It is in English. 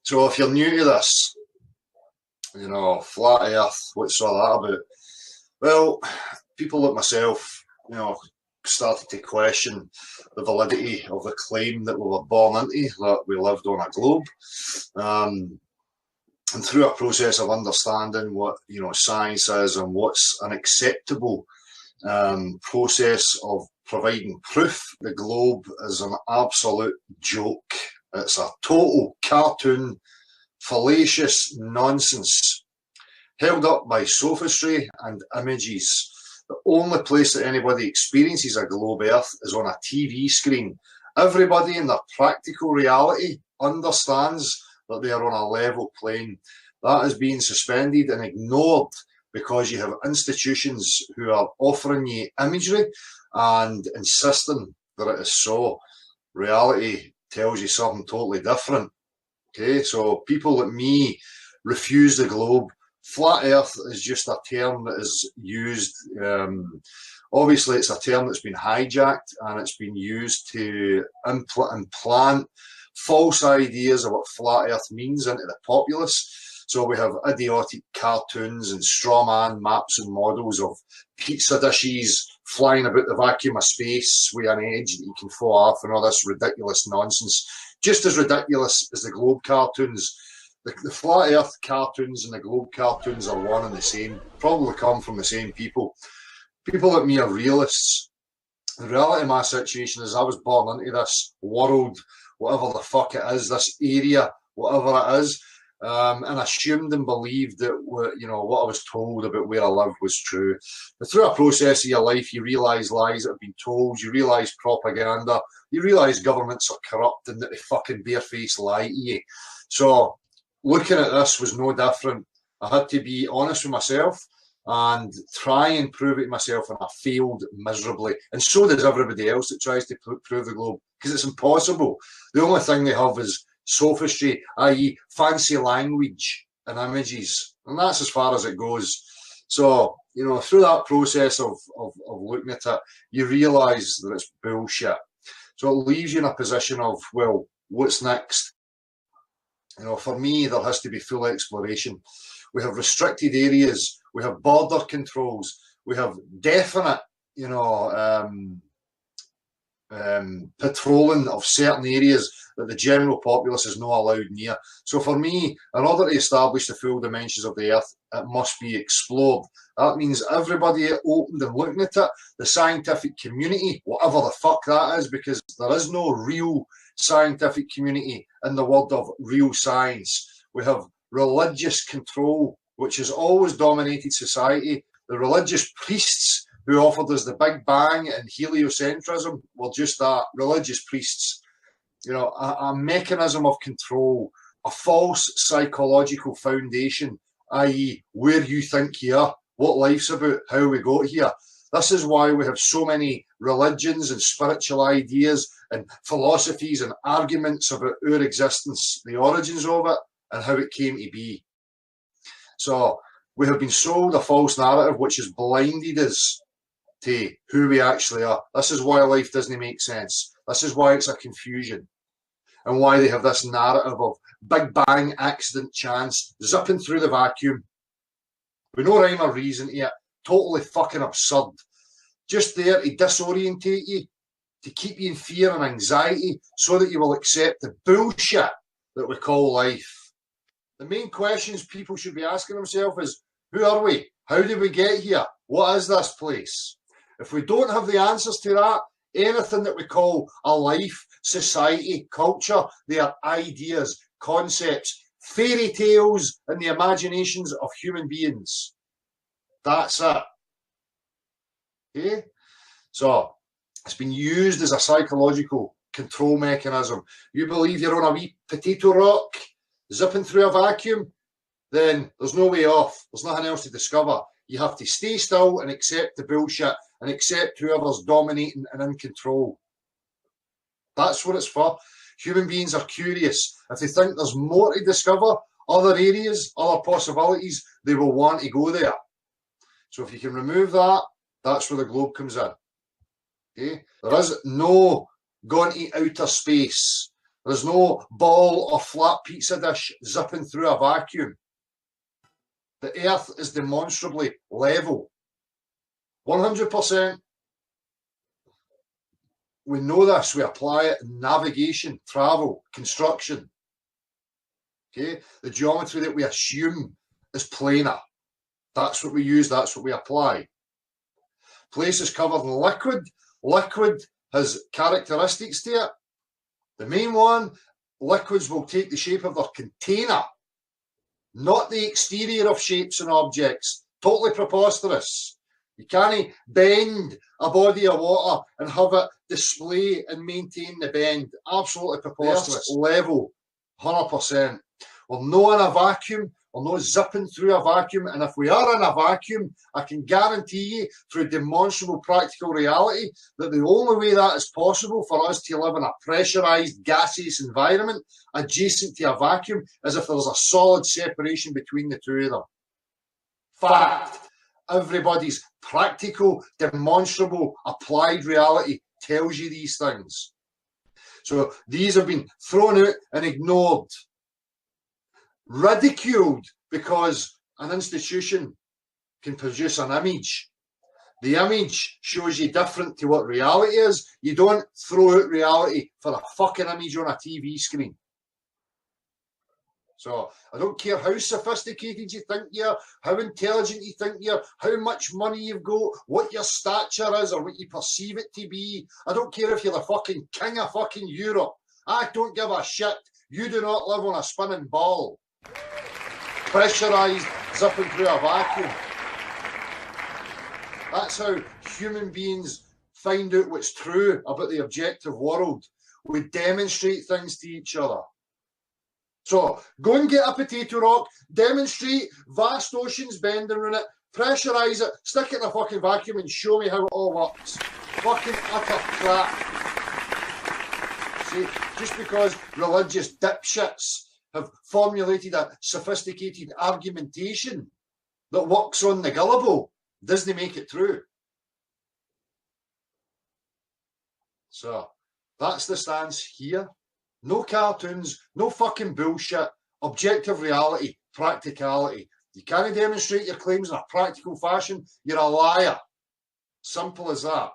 So if you're new to this, flat earth, what's all that about? Well, people like myself, started to question the validity of the claim that we were born into, that we lived on a globe. And through a process of understanding what, science is and what's an acceptable process of providing proof, the globe is an absolute joke. It's a total cartoon, fallacious nonsense, held up by sophistry and images. The only place that anybody experiences a globe earth is on a TV screen. Everybody in their practical reality understands that they are on a level plane. That is being suspended and ignored because you have institutions who are offering you imagery and insisting that it is so. Reality tells you something totally different. Okay, so people like me refuse the globe. Flat earth is just a term that is used. Obviously, it's a term that's been hijacked and it's been used to implant false ideas of what flat earth means into the populace. So we have idiotic cartoons and straw man maps and models of pizza dishes flying about the vacuum of space with an edge that you can fall off and all this ridiculous nonsense. Just as ridiculous as the globe cartoons. The flat earth cartoons and the globe cartoons are one and the same, probably come from the same people. People like me are realists. The reality of my situation is I was born into this world, whatever the fuck it is, this area, whatever it is, and assumed and believed that what I was told about where I lived was true. But through a process of your life, you realise lies that have been told, you realise propaganda, you realise governments are corrupt and that they fucking barefaced lie to you. So looking at this was no different. I had to be honest with myself and try and prove it to myself, and I failed miserably. And so does everybody else that tries to prove the globe, because it's impossible. The only thing they have is sophistry, i.e. fancy language and images. And that's as far as it goes. So, through that process of looking at it, you realise that it's bullshit. So it leaves you in a position of, well, what's next? For me, there has to be full exploration. We have restricted areas, we have border controls, we have definite, patrolling of certain areas that the general populace is not allowed near. So for me, in order to establish the full dimensions of the earth, it must be explored. That means everybody opened and looking at it, the scientific community, whatever the fuck that is, because there is no real scientific community in the world of real science. We have religious control, which has always dominated society. The religious priests who offered us the Big Bang and heliocentrism were just that, religious priests. A mechanism of control, a false psychological foundation, i.e. where you think you are, what life's about, how we got here. This is why we have so many religions and spiritual ideas and philosophies and arguments about our existence, the origins of it, and how it came to be. So we have been sold a false narrative which has blinded us to who we actually are. This is why life doesn't make sense. This is why it's a confusion. And why they have this narrative of Big Bang accident chance zipping through the vacuum. With no rhyme or reason to it. Totally fucking absurd. Just there to disorientate you, to keep you in fear and anxiety so that you will accept the bullshit that we call life. The main questions people should be asking themselves is, who are we? How did we get here? What is this place? If we don't have the answers to that, anything that we call a life, society, culture, they are ideas, concepts, fairy tales in the imaginations of human beings. That's it. Okay? So, it's been used as a psychological control mechanism. You believe you're on a wee potato rock, zipping through a vacuum, then there's no way off. There's nothing else to discover. You have to stay still and accept the bullshit and accept whoever's dominating and in control. That's what it's for. Human beings are curious. If they think there's more to discover, other areas, other possibilities, they will want to go there. So if you can remove that, that's where the globe comes in. Okay? There is no going to outer space. There's no ball or flat pizza dish zipping through a vacuum. The Earth is demonstrably level. 100%. We know this. We apply it in navigation, travel, construction. Okay? The geometry that we assume is planar. That's what we use. That's what we apply. Place is covered in liquid. Liquid has characteristics to it. The main one, liquids will take the shape of their container, not the exterior of shapes and objects. Totally preposterous. You can't bend a body of water and have it display and maintain the bend. Absolutely preposterous. Level, 100%. We're not in a vacuum. We're not zipping through a vacuum. And if we are in a vacuum, I can guarantee you through demonstrable practical reality that the only way that is possible for us to live in a pressurized gaseous environment adjacent to a vacuum is if there's a solid separation between the two of them. Fact. Everybody's practical, demonstrable, applied reality tells you these things. So these have been thrown out and ignored, ridiculed, because an institution can produce an image. The image shows you different to what reality is. You don't throw out reality for a fucking image on a TV screen. So I don't care how sophisticated you think you are, how intelligent you think you are, how much money you've got, what your stature is or what you perceive it to be. I don't care if you're the fucking king of fucking Europe. I don't give a shit. You do not live on a spinning ball. Pressurised, zipping through a vacuum. That's how human beings find out what's true about the objective world. We demonstrate things to each other. So, go and get a potato rock, demonstrate vast oceans bending around it, pressurise it, stick it in a fucking vacuum and show me how it all works. Fucking utter crap. See, just because religious dipshits have formulated a sophisticated argumentation that works on the gullible doesn't make it true. So, that's the stance here. No cartoons, no fucking bullshit, objective reality, practicality. You can't demonstrate your claims in a practical fashion, you're a liar. Simple as that.